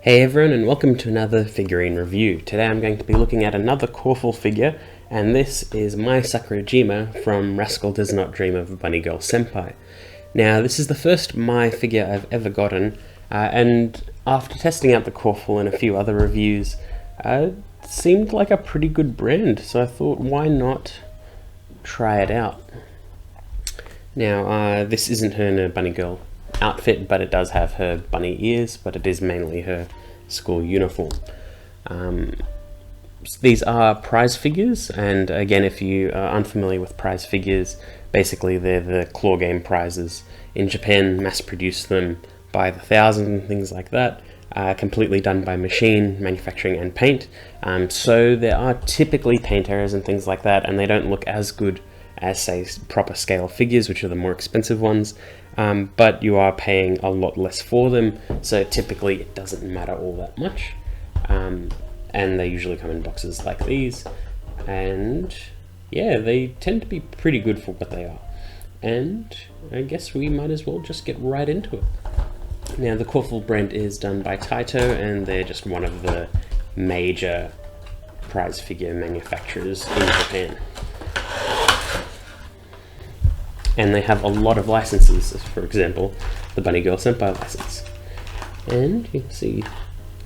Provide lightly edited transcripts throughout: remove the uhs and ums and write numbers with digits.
Hey everyone, and welcome to another figurine review. Today I'm going to be looking at another Coreful figure, and this is Mai Sakurajima from Rascal Does Not Dream of a Bunny Girl Senpai. Now, this is the first Mai figure I've ever gotten, and after testing out the Coreful and a few other reviews, it seemed like a pretty good brand, so I thought, why not try it out? Now, this isn't her in a bunny girl outfit, but it does have her bunny ears, but it is mainly her school uniform. These are prize figures, and again, if you are unfamiliar with prize figures, basically they're the claw game prizes. In Japan, mass produce them by the thousands and things like that, completely done by machine, manufacturing and paint. So there are typically paint errors and things like that, and they don't look as good as, say, proper scale figures, which are the more expensive ones, but you are paying a lot less for them, so typically it doesn't matter all that much. And they usually come in boxes like these, and yeah, they tend to be pretty good for what they are. And I guess we might as well just get right into it. Now, the Coreful brand is done by Taito, and they're just one of the major prize figure manufacturers in Japan. And they have a lot of licenses, for example, the Bunny Girl Senpai license. And you can see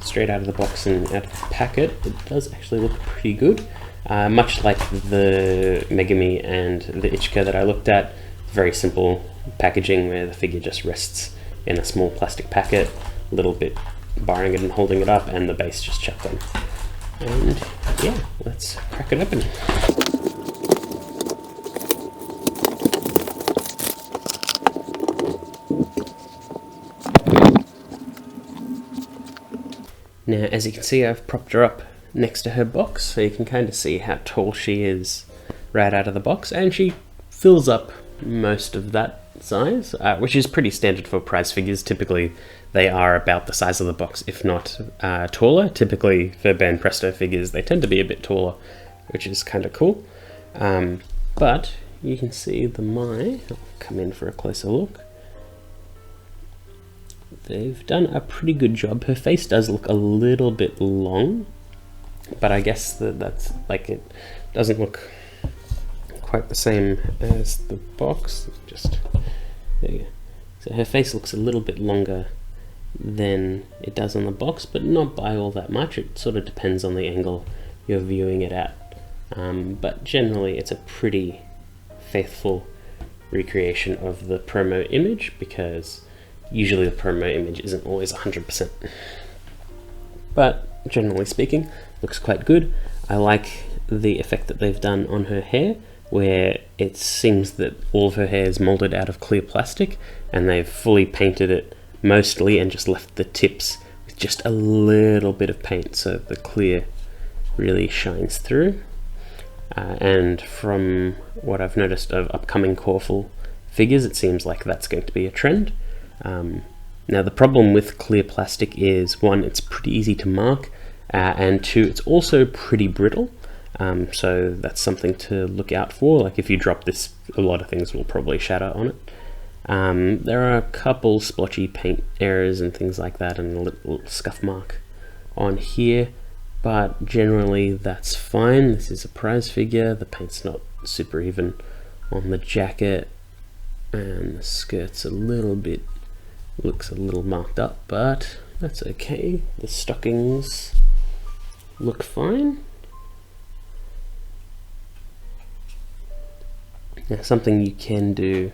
straight out of the box and out of the packet, it does actually look pretty good. Much like the Megami and the Ichika that I looked at, very simple packaging where the figure just rests in a small plastic packet, a little bit barring it and holding it up, and the base just chucked on. And yeah, let's crack it open. Now, as you can see, I've propped her up next to her box, so you can kind of see how tall she is right out of the box, and she fills up most of that size, which is pretty standard for prize figures. Typically, they are about the size of the box, if not taller. Typically, for Band Presto figures, they tend to be a bit taller, which is kind of cool. But you can see the Mai. I'll come in for a closer look. They've done a pretty good job. Her face does look a little bit long, but I guess that's like, it doesn't look quite the same as the box. Just there you go. So her face looks a little bit longer than it does on the box, but not by all that much. It sort of depends on the angle you're viewing it at. But generally it's a pretty faithful recreation of the promo image, because usually the promo image isn't always 100%. But generally speaking, looks quite good. I like the effect that they've done on her hair, where it seems that all of her hair is molded out of clear plastic, and they've fully painted it mostly and just left the tips with just a little bit of paint, so the clear really shines through. And from what I've noticed of upcoming Coreful figures, it seems like that's going to be a trend. Now, the problem with clear plastic is, one, it's pretty easy to mark, and two, it's also pretty brittle, so that's something to look out for. Like, if you drop this, a lot of things will probably shatter on it. There are a couple splotchy paint errors and things like that, and a little scuff mark on here, but generally that's fine. This is a prize figure. The paint's not super even on the jacket, and the skirt's looks a little marked up, but that's okay. The stockings look fine. Now, something you can do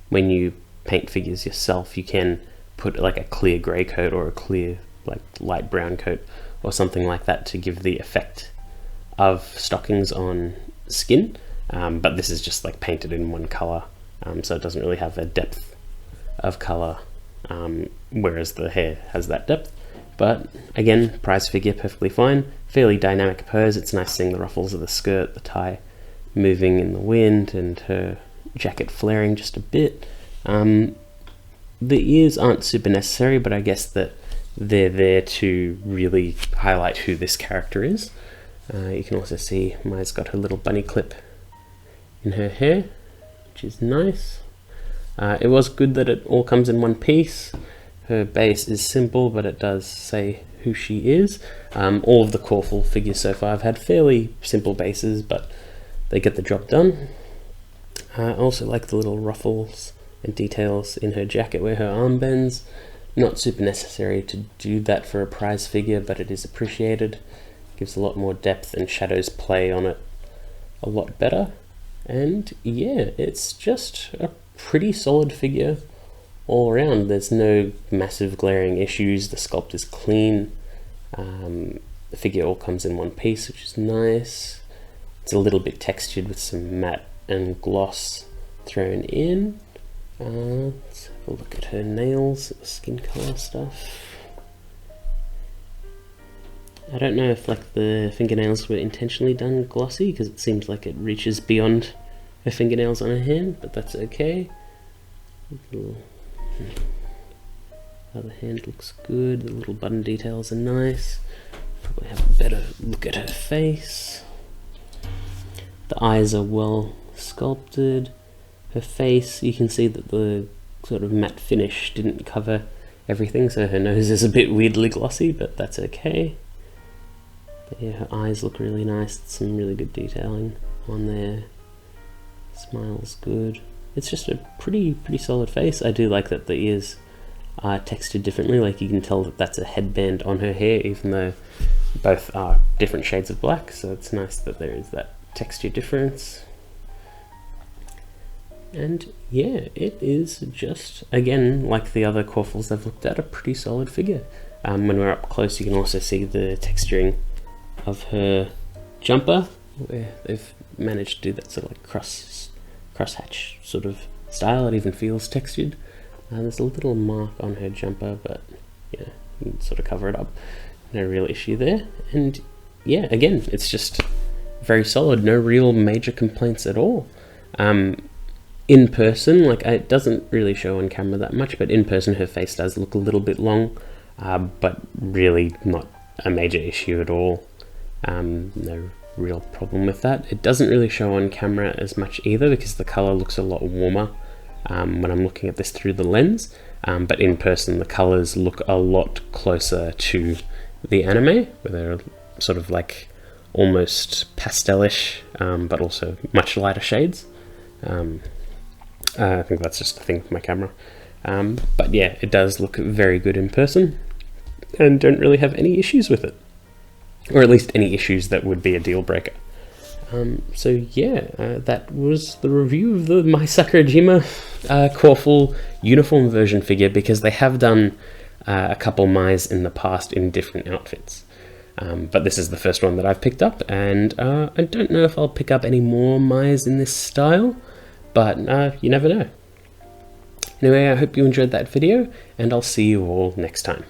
when you paint figures yourself, you can put like a clear grey coat or a clear like light brown coat or something like that to give the effect of stockings on skin, but this is just like painted in one colour, so it doesn't really have a depth of colour, whereas the hair has that depth. But again, prize figure, perfectly fine. Fairly dynamic pose. It's nice seeing the ruffles of the skirt, the tie moving in the wind, and her jacket flaring just a bit. The ears aren't super necessary, but I guess that they're there to really highlight who this character is. You can also see Mai's got her little bunny clip in her hair, which is nice. It was good that it all comes in one piece. her base is simple, but it does say who she is. All of the Coreful figures so far have had fairly simple bases, but they get the job done. I also like the little ruffles and details in her jacket where her arm bends. Not super necessary to do that for a prize figure, but it is appreciated. Gives a lot more depth and shadows play on it a lot better. And yeah, it's just a pretty solid figure all around. There's no massive glaring issues. The sculpt is clean. The figure all comes in one piece, which is nice. It's a little bit textured with some matte and gloss thrown in. Let's have a look at her nails, skin color stuff. I don't know if like the fingernails were intentionally done glossy, because it seems like it reaches beyond her fingernails on her hand, but that's okay. Other hand looks good. The little button details are nice. Probably have a better look at her face. The eyes are well sculpted. Her face, you can see that the sort of matte finish didn't cover everything, so her nose is a bit weirdly glossy, but that's okay. But yeah, her eyes look really nice. Some really good detailing on there. Smile's good. It's just a pretty solid face. I do like that the ears are textured differently. Like you can tell that that's a headband on her hair, even though both are different shades of black. So it's nice that there is that texture difference. And yeah, it is just, again, like the other Coreful's I've looked at, a pretty solid figure. When we're up close, you can also see the texturing of her jumper, where they've managed to do that sort of like crosshatch sort of style. It even feels textured. There's a little mark on her jumper, but yeah, you can sort of cover it up. No real issue there. And yeah, again, it's just very solid. No real major complaints at all. In person, like it doesn't really show on camera that much, but in person her face does look a little bit long, but really not a major issue at all. No real problem with that. It doesn't really show on camera as much either, because the color looks a lot warmer when I'm looking at this through the lens, but in person the colors look a lot closer to the anime, where they're sort of like almost pastelish, but also much lighter shades. I think that's just a thing with my camera. But yeah, it does look very good in person, and don't really have any issues with it. Or at least any issues that would be a deal breaker. So yeah, that was the review of the Mai Sakurajima Coreful uniform version figure, because they have done a couple Mais in the past in different outfits. But this is the first one that I've picked up, and I don't know if I'll pick up any more Mais in this style, but you never know. Anyway, I hope you enjoyed that video, and I'll see you all next time.